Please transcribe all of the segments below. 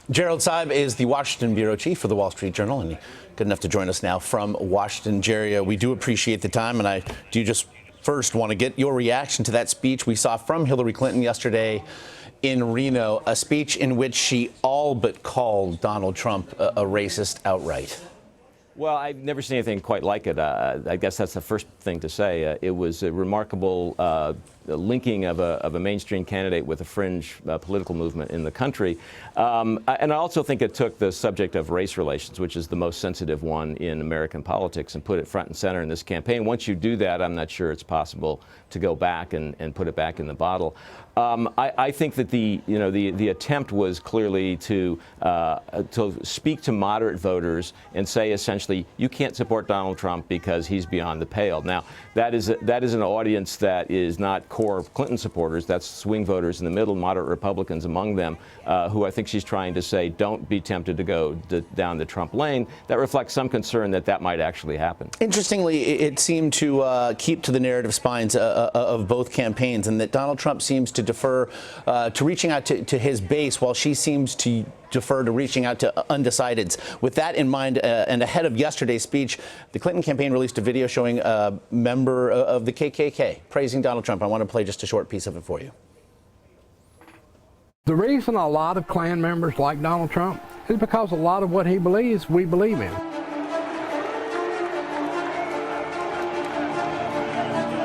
Gerald Seib is the Washington bureau chief for the Wall Street Journal, and good enough to join us now from Washington. Jerry, we do appreciate the time, and I do just first want to get your reaction to that speech we saw from Hillary Clinton yesterday in Reno, a speech in which she all but called Donald Trump a racist outright. Well, I've never seen anything quite like it. I guess that's the first thing to say. It was a remarkable linking of a mainstream candidate with a fringe political movement in the country. And I also think it took the subject of race relations, which is the most sensitive one in American politics, and put it front and center in this campaign. Once you do that, I'm not sure it's possible to go back and put it back in the bottle. I think that the attempt was clearly to speak to moderate voters and say essentially you can't support Donald Trump because he's beyond the pale. Now that is an audience that is not core Clinton supporters. That's swing voters in the middle, moderate Republicans among them, who I think she's trying to say don't be tempted to go down the Trump lane. That reflects some concern that might actually happen. Interestingly, it seemed to keep to the narrative spines of both campaigns, and that Donald Trump seems to defer to reaching out to his base, while she seems to defer to reaching out to undecideds. With that in mind, and ahead of yesterday's speech, the Clinton campaign released a video showing a member of the KKK praising Donald Trump. I want to play just a short piece of it for you. The reason a lot of Klan members like Donald Trump is because a lot of what he believes, we believe in.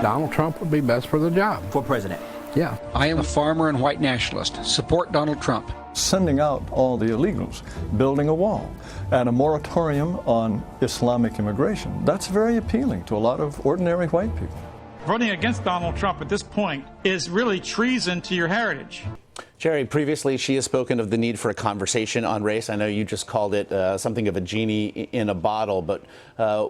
Donald Trump would be best for the job. For president. Yeah. I am a farmer and white nationalist. Support Donald Trump. Sending out all the illegals, building a wall, and a moratorium on Islamic immigration. That's very appealing to a lot of ordinary white people. Voting against Donald Trump at this point is really treason to your heritage. Jerry, previously she has spoken of the need for a conversation on race. I know you just called it something of a genie in a bottle, but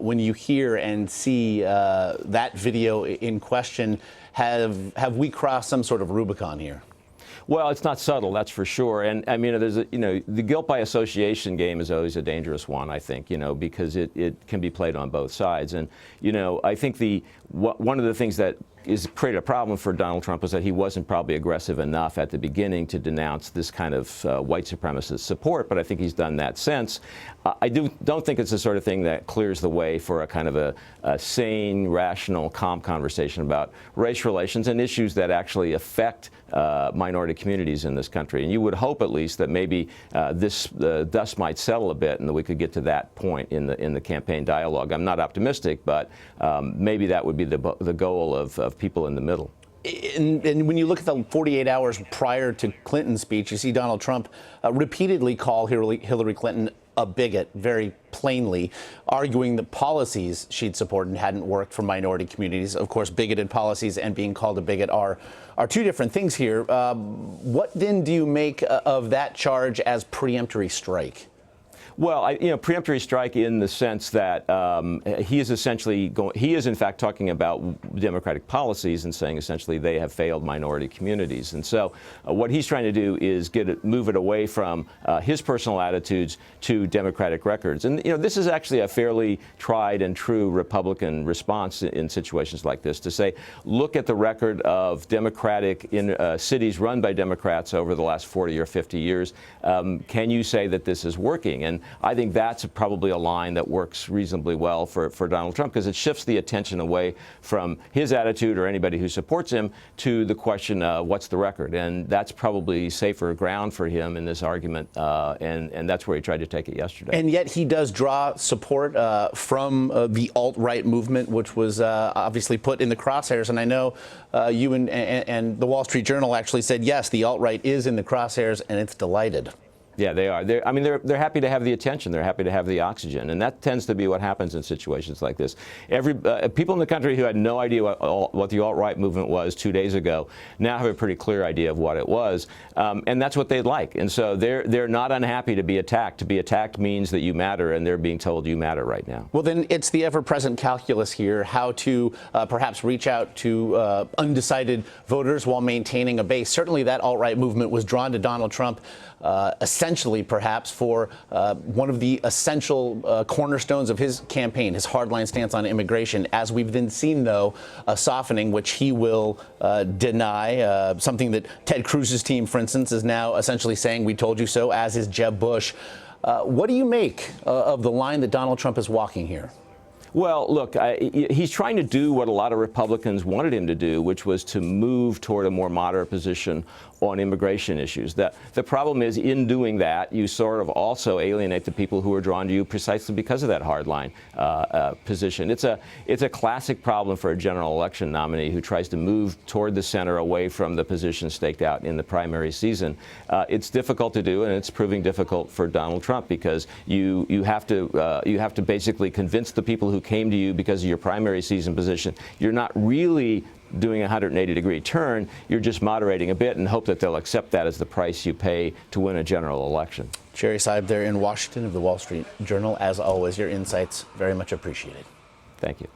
when you hear and see that video in question, have we crossed some sort of Rubicon here? Well, it's not subtle, that's for sure. And I mean, there's the guilt by association game is always a dangerous one, I think, because it can be played on both sides. And, I think one of the things that created a problem for Donald Trump was that he wasn't probably aggressive enough at the beginning to denounce this kind of white supremacist support, but I think he's done that since. I don't think it's the sort of thing that clears the way for a kind of a sane, rational, calm conversation about race relations and issues that actually affect minority communities in this country. And you would hope, at least, that maybe this dust might settle a bit and that we could get to that point in the campaign dialogue. I'm not optimistic, but maybe that would be the goal of people in the middle. And when you look at the 48 hours prior to Clinton's speech, you see Donald Trump repeatedly call Hillary Clinton a bigot, very plainly, arguing that policies she'd supported hadn't worked for minority communities. Of course, bigoted policies and being called a bigot are two different things here. What then do you make of that charge as preemptory strike? Well, preemptory strike in the sense that he is in fact talking about Democratic policies and saying essentially they have failed minority communities. And so what he's trying to do is move it away from his personal attitudes to Democratic records. And, this is actually a fairly tried and true Republican response in situations like this, to say, look at the record of Democratic cities run by Democrats over the last 40 or 50 years. Can you say that this is working? And I think that's probably a line that works reasonably well for Donald Trump, because it shifts the attention away from his attitude or anybody who supports him to the question, what's the record? And that's probably safer ground for him in this argument, and that's where he tried to take it yesterday. And yet he does draw support from the alt-right movement, which was obviously put in the crosshairs. And I know you and the Wall Street Journal actually said, yes, the alt-right is in the crosshairs, and it's delighted. Yeah, they are. They're happy to have the attention. They're happy to have the oxygen, and that tends to be what happens in situations like this. People in the country who had no idea what the alt-right movement was 2 days ago now have a pretty clear idea of what it was, and that's what they'd like. And so they're not unhappy to be attacked. To be attacked means that you matter, and they're being told you matter right now. Well, then it's the ever-present calculus here: how to perhaps reach out to undecided voters while maintaining a base. Certainly, that alt-right movement was drawn to Donald Trump essentially perhaps for one of the essential cornerstones of his campaign, his hardline stance on immigration. As we've then seen, though, a softening, which he will deny, something that Ted Cruz's team, for instance, is now essentially saying, "We told you so," as is Jeb Bush. What do you make of the line that Donald Trump is walking here? Well, look, he's trying to do what a lot of Republicans wanted him to do, which was to move toward a more moderate position on immigration issues. The problem is, in doing that, you sort of also alienate the people who are drawn to you precisely because of that hardline position. It's a classic problem for a general election nominee who tries to move toward the center away from the position staked out in the primary season. It's difficult to do, and it's proving difficult for Donald Trump because you have to basically convince the people who came to you because of your primary season position you're not really doing a 180-degree turn. You're just moderating a bit and hope that they'll accept that as the price you pay to win a general election. Jerry Seib there in Washington of the Wall Street Journal. As always, your insights very much appreciated. Thank you.